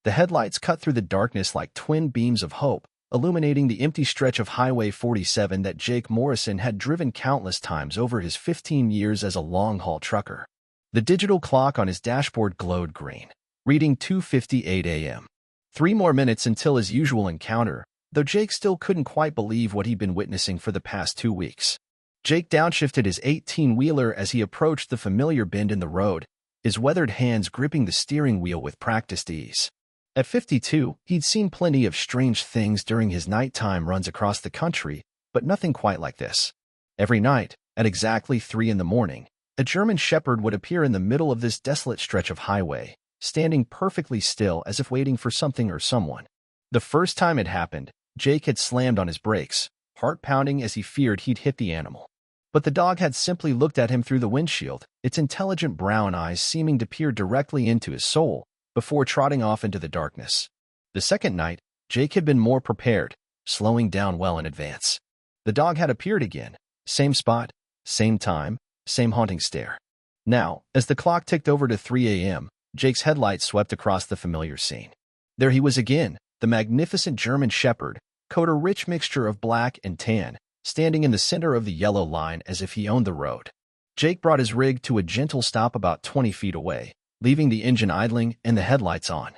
The headlights cut through the darkness like twin beams of hope, illuminating the empty stretch of Highway 47 that Jake Morrison had driven countless times over his 15 years as a long-haul trucker. The digital clock on his dashboard glowed green, reading 2:58 a.m. 3 more minutes until his usual encounter, though Jake still couldn't quite believe what he'd been witnessing for the past 2 weeks. Jake downshifted his 18-wheeler as he approached the familiar bend in the road, his weathered hands gripping the steering wheel with practiced ease. At 52, he'd seen plenty of strange things during his nighttime runs across the country, but nothing quite like this. Every night, at exactly 3 in the morning, a German Shepherd would appear in the middle of this desolate stretch of highway, standing perfectly still as if waiting for something or someone. The first time it happened, Jake had slammed on his brakes, heart pounding as he feared he'd hit the animal. But the dog had simply looked at him through the windshield, its intelligent brown eyes seeming to peer directly into his soul, before trotting off into the darkness. The second night, Jake had been more prepared, slowing down well in advance. The dog had appeared again, same spot, same time, same haunting stare. Now, as the clock ticked over to 3 a.m., Jake's headlights swept across the familiar scene. There he was again, the magnificent German Shepherd, coat a rich mixture of black and tan, standing in the center of the yellow line as if he owned the road. Jake brought his rig to a gentle stop about 20 feet away, leaving the engine idling and the headlights on.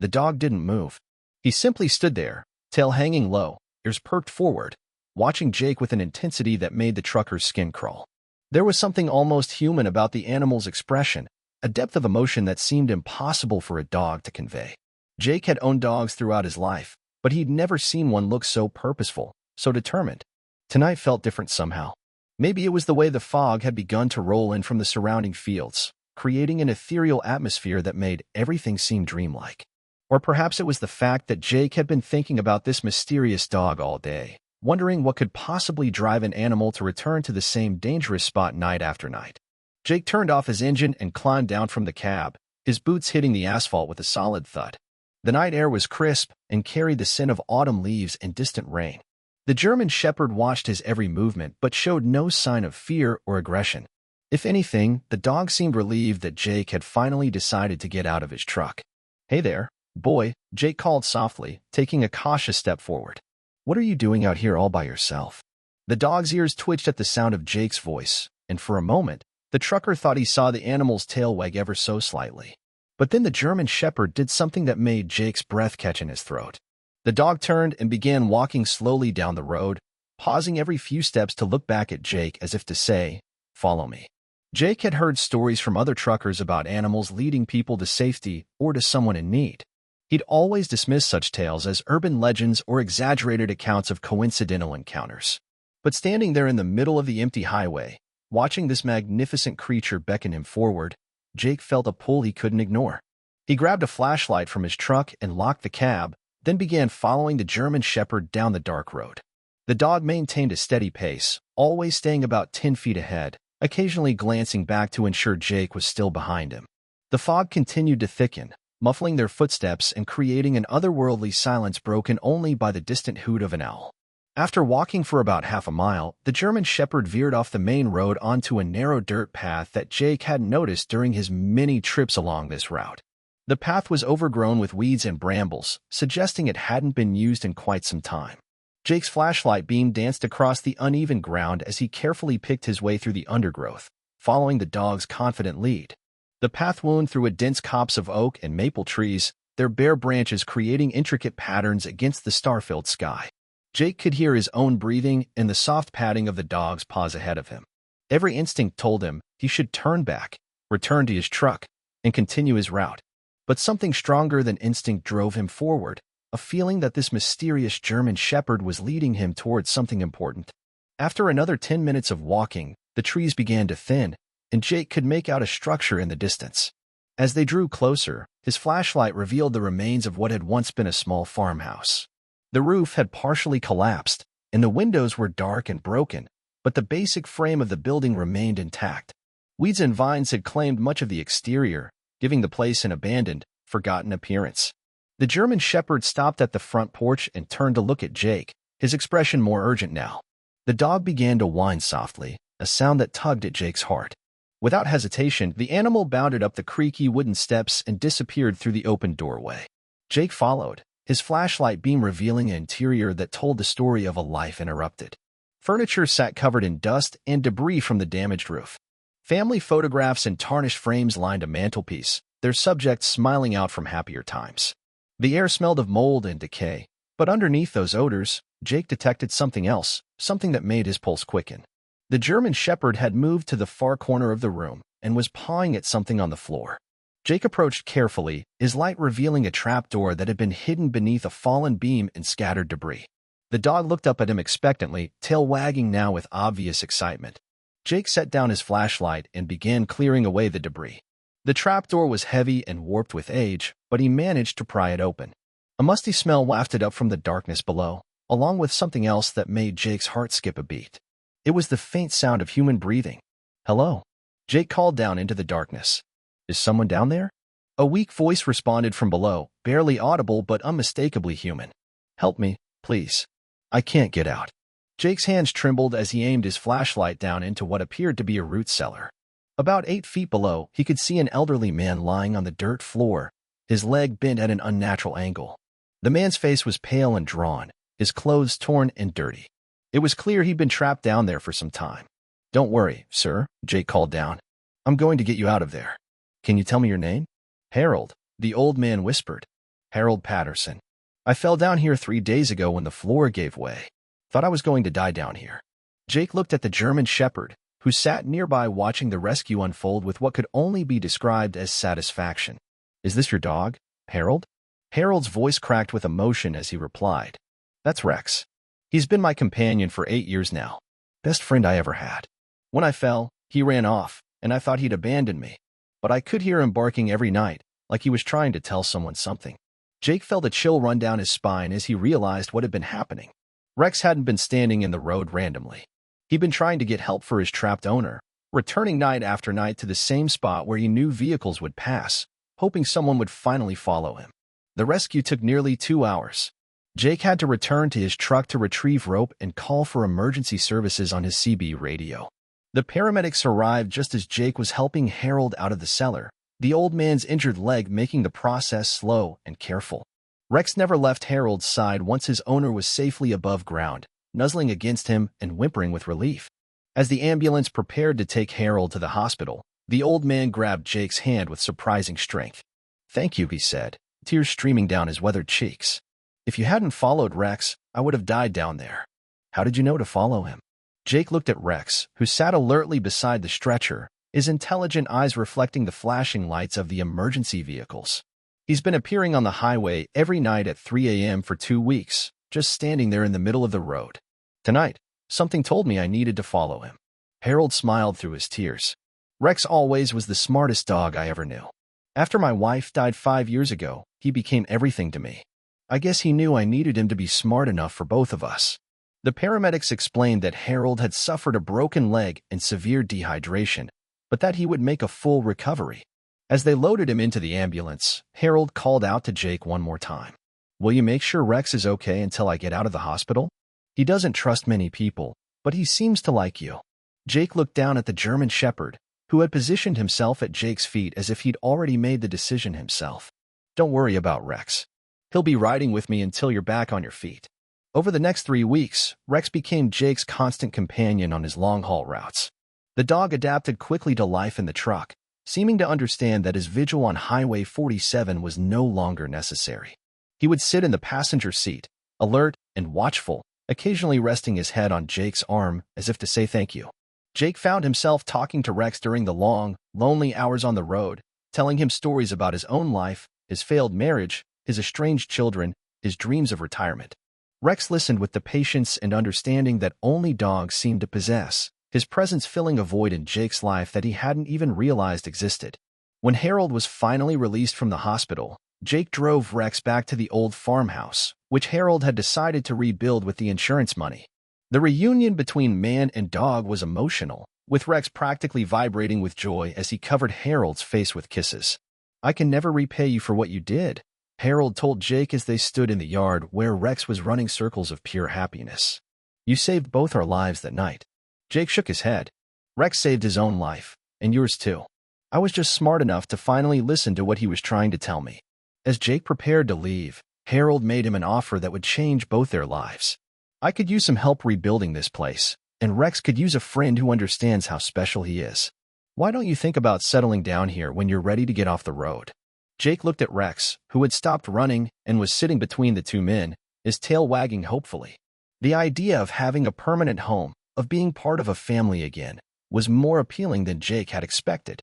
The dog didn't move. He simply stood there, tail hanging low, ears perked forward, watching Jake with an intensity that made the trucker's skin crawl. There was something almost human about the animal's expression, a depth of emotion that seemed impossible for a dog to convey. Jake had owned dogs throughout his life, but he'd never seen one look so purposeful, so determined. Tonight felt different somehow. Maybe it was the way the fog had begun to roll in from the surrounding fields, creating an ethereal atmosphere that made everything seem dreamlike. Or perhaps it was the fact that Jake had been thinking about this mysterious dog all day, wondering what could possibly drive an animal to return to the same dangerous spot night after night. Jake turned off his engine and climbed down from the cab, his boots hitting the asphalt with a solid thud. The night air was crisp and carried the scent of autumn leaves and distant rain. The German Shepherd watched his every movement but showed no sign of fear or aggression. If anything, the dog seemed relieved that Jake had finally decided to get out of his truck. "Hey there, boy," Jake called softly, taking a cautious step forward. "What are you doing out here all by yourself?" The dog's ears twitched at the sound of Jake's voice, and for a moment, the trucker thought he saw the animal's tail wag ever so slightly. But then the German Shepherd did something that made Jake's breath catch in his throat. The dog turned and began walking slowly down the road, pausing every few steps to look back at Jake as if to say, "Follow me." Jake had heard stories from other truckers about animals leading people to safety or to someone in need. He'd always dismissed such tales as urban legends or exaggerated accounts of coincidental encounters. But standing there in the middle of the empty highway, watching this magnificent creature beckon him forward, Jake felt a pull he couldn't ignore. He grabbed a flashlight from his truck and locked the cab, then began following the German Shepherd down the dark road. The dog maintained a steady pace, always staying about 10 feet ahead, occasionally glancing back to ensure Jake was still behind him. The fog continued to thicken, muffling their footsteps and creating an otherworldly silence broken only by the distant hoot of an owl. After walking for about half a mile, the German Shepherd veered off the main road onto a narrow dirt path that Jake hadn't noticed during his many trips along this route. The path was overgrown with weeds and brambles, suggesting it hadn't been used in quite some time. Jake's flashlight beam danced across the uneven ground as he carefully picked his way through the undergrowth, following the dog's confident lead. The path wound through a dense copse of oak and maple trees, their bare branches creating intricate patterns against the star-filled sky. Jake could hear his own breathing and the soft padding of the dog's paws ahead of him. Every instinct told him he should turn back, return to his truck, and continue his route. But something stronger than instinct drove him forward, a feeling that this mysterious German Shepherd was leading him towards something important. After another 10 minutes of walking, the trees began to thin, and Jake could make out a structure in the distance. As they drew closer, his flashlight revealed the remains of what had once been a small farmhouse. The roof had partially collapsed, and the windows were dark and broken, but the basic frame of the building remained intact. Weeds and vines had claimed much of the exterior, giving the place an abandoned, forgotten appearance. The German Shepherd stopped at the front porch and turned to look at Jake, his expression more urgent now. The dog began to whine softly, a sound that tugged at Jake's heart. Without hesitation, the animal bounded up the creaky wooden steps and disappeared through the open doorway. Jake followed, his flashlight beam revealing an interior that told the story of a life interrupted. Furniture sat covered in dust and debris from the damaged roof. Family photographs and tarnished frames lined a mantelpiece, their subjects smiling out from happier times. The air smelled of mold and decay, but underneath those odors, Jake detected something else, something that made his pulse quicken. The German Shepherd had moved to the far corner of the room and was pawing at something on the floor. Jake approached carefully, his light revealing a trapdoor that had been hidden beneath a fallen beam and scattered debris. The dog looked up at him expectantly, tail wagging now with obvious excitement. Jake set down his flashlight and began clearing away the debris. The trapdoor was heavy and warped with age, but he managed to pry it open. A musty smell wafted up from the darkness below, along with something else that made Jake's heart skip a beat. It was the faint sound of human breathing. "Hello?" Jake called down into the darkness. "Is someone down there?" A weak voice responded from below, barely audible but unmistakably human. "Help me, please. I can't get out." Jake's hands trembled as he aimed his flashlight down into what appeared to be a root cellar. About 8 feet below, he could see an elderly man lying on the dirt floor, his leg bent at an unnatural angle. The man's face was pale and drawn, his clothes torn and dirty. It was clear he'd been trapped down there for some time. "Don't worry, sir," Jake called down. "I'm going to get you out of there. Can you tell me your name?" "Harold," the old man whispered. "Harold Patterson. I fell down here 3 days ago when the floor gave way. Thought I was going to die down here." Jake looked at the German Shepherd, who sat nearby watching the rescue unfold with what could only be described as satisfaction. "Is this your dog, Harold?" Harold's voice cracked with emotion as he replied. "That's Rex. He's been my companion for 8 years now. Best friend I ever had. When I fell, he ran off, and I thought he'd abandoned me. But I could hear him barking every night, like he was trying to tell someone something." Jake felt a chill run down his spine as he realized what had been happening. Rex hadn't been standing in the road randomly. He'd been trying to get help for his trapped owner, returning night after night to the same spot where he knew vehicles would pass, hoping someone would finally follow him. The rescue took nearly 2 hours. Jake had to return to his truck to retrieve rope and call for emergency services on his CB radio. The paramedics arrived just as Jake was helping Harold out of the cellar, the old man's injured leg making the process slow and careful. Rex never left Harold's side once his owner was safely above ground, nuzzling against him and whimpering with relief. As the ambulance prepared to take Harold to the hospital, the old man grabbed Jake's hand with surprising strength. "Thank you," he said, tears streaming down his weathered cheeks. "If you hadn't followed Rex, I would have died down there." "How did you know to follow him?" Jake looked at Rex, who sat alertly beside the stretcher, his intelligent eyes reflecting the flashing lights of the emergency vehicles. "He's been appearing on the highway every night at 3 a.m. for 2 weeks, just standing there in the middle of the road. Tonight, something told me I needed to follow him." Harold smiled through his tears. "Rex always was the smartest dog I ever knew. After my wife died 5 years ago, he became everything to me. I guess he knew I needed him to be smart enough for both of us." The paramedics explained that Harold had suffered a broken leg and severe dehydration, but that he would make a full recovery. As they loaded him into the ambulance, Harold called out to Jake one more time. "Will you make sure Rex is okay until I get out of the hospital? He doesn't trust many people, but he seems to like you." Jake looked down at the German Shepherd, who had positioned himself at Jake's feet as if he'd already made the decision himself. "Don't worry about Rex. He'll be riding with me until you're back on your feet." Over the next 3 weeks, Rex became Jake's constant companion on his long-haul routes. The dog adapted quickly to life in the truck, seeming to understand that his vigil on Highway 47 was no longer necessary. He would sit in the passenger seat, alert and watchful, occasionally resting his head on Jake's arm as if to say thank you. Jake found himself talking to Rex during the long, lonely hours on the road, telling him stories about his own life, his failed marriage, his estranged children, his dreams of retirement. Rex listened with the patience and understanding that only dogs seemed to possess, his presence filling a void in Jake's life that he hadn't even realized existed. When Harold was finally released from the hospital, Jake drove Rex back to the old farmhouse, which Harold had decided to rebuild with the insurance money. The reunion between man and dog was emotional, with Rex practically vibrating with joy as he covered Harold's face with kisses. "I can never repay you for what you did," Harold told Jake as they stood in the yard where Rex was running circles of pure happiness. "You saved both our lives that night." Jake shook his head. "Rex saved his own life, and yours too. I was just smart enough to finally listen to what he was trying to tell me." As Jake prepared to leave, Harold made him an offer that would change both their lives. "I could use some help rebuilding this place, and Rex could use a friend who understands how special he is. Why don't you think about settling down here when you're ready to get off the road?" Jake looked at Rex, who had stopped running and was sitting between the two men, his tail wagging hopefully. The idea of having a permanent home, of being part of a family again, was more appealing than Jake had expected.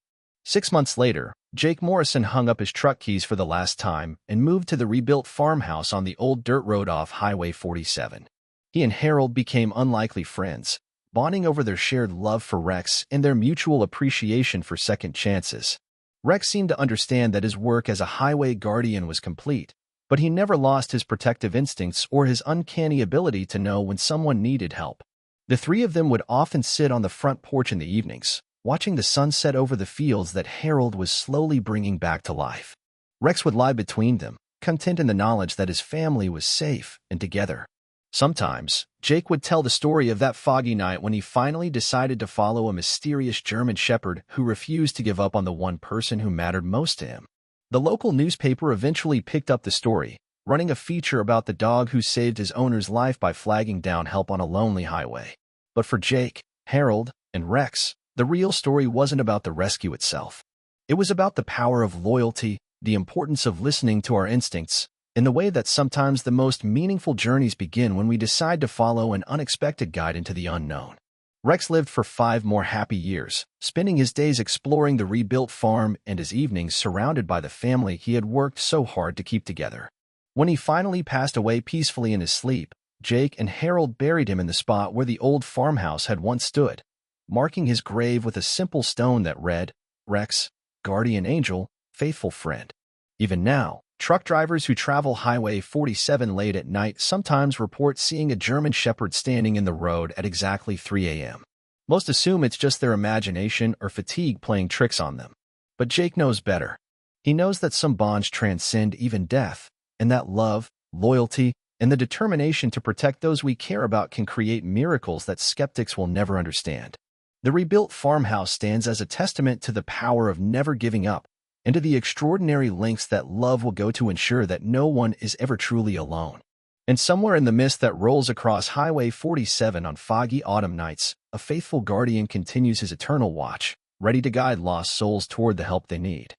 6 months later, Jake Morrison hung up his truck keys for the last time and moved to the rebuilt farmhouse on the old dirt road off Highway 47. He and Harold became unlikely friends, bonding over their shared love for Rex and their mutual appreciation for second chances. Rex seemed to understand that his work as a highway guardian was complete, but he never lost his protective instincts or his uncanny ability to know when someone needed help. The three of them would often sit on the front porch in the evenings, watching the sunset over the fields that Harold was slowly bringing back to life. Rex would lie between them, content in the knowledge that his family was safe and together. Sometimes, Jake would tell the story of that foggy night when he finally decided to follow a mysterious German shepherd who refused to give up on the one person who mattered most to him. The local newspaper eventually picked up the story, running a feature about the dog who saved his owner's life by flagging down help on a lonely highway. But for Jake, Harold, and Rex, the real story wasn't about the rescue itself. It was about the power of loyalty, the importance of listening to our instincts, and the way that sometimes the most meaningful journeys begin when we decide to follow an unexpected guide into the unknown. Rex lived for 5 more happy years, spending his days exploring the rebuilt farm and his evenings surrounded by the family he had worked so hard to keep together. When he finally passed away peacefully in his sleep, Jake and Harold buried him in the spot where the old farmhouse had once stood, marking his grave with a simple stone that read, "Rex, Guardian Angel, Faithful Friend." Even now, truck drivers who travel Highway 47 late at night sometimes report seeing a German shepherd standing in the road at exactly 3 a.m. Most assume it's just their imagination or fatigue playing tricks on them. But Jake knows better. He knows that some bonds transcend even death, and that love, loyalty, and the determination to protect those we care about can create miracles that skeptics will never understand. The rebuilt farmhouse stands as a testament to the power of never giving up, and to the extraordinary lengths that love will go to ensure that no one is ever truly alone. And somewhere in the mist that rolls across Highway 47 on foggy autumn nights, a faithful guardian continues his eternal watch, ready to guide lost souls toward the help they need.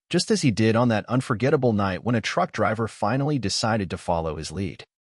Just as he did on that unforgettable night when a truck driver finally decided to follow his lead.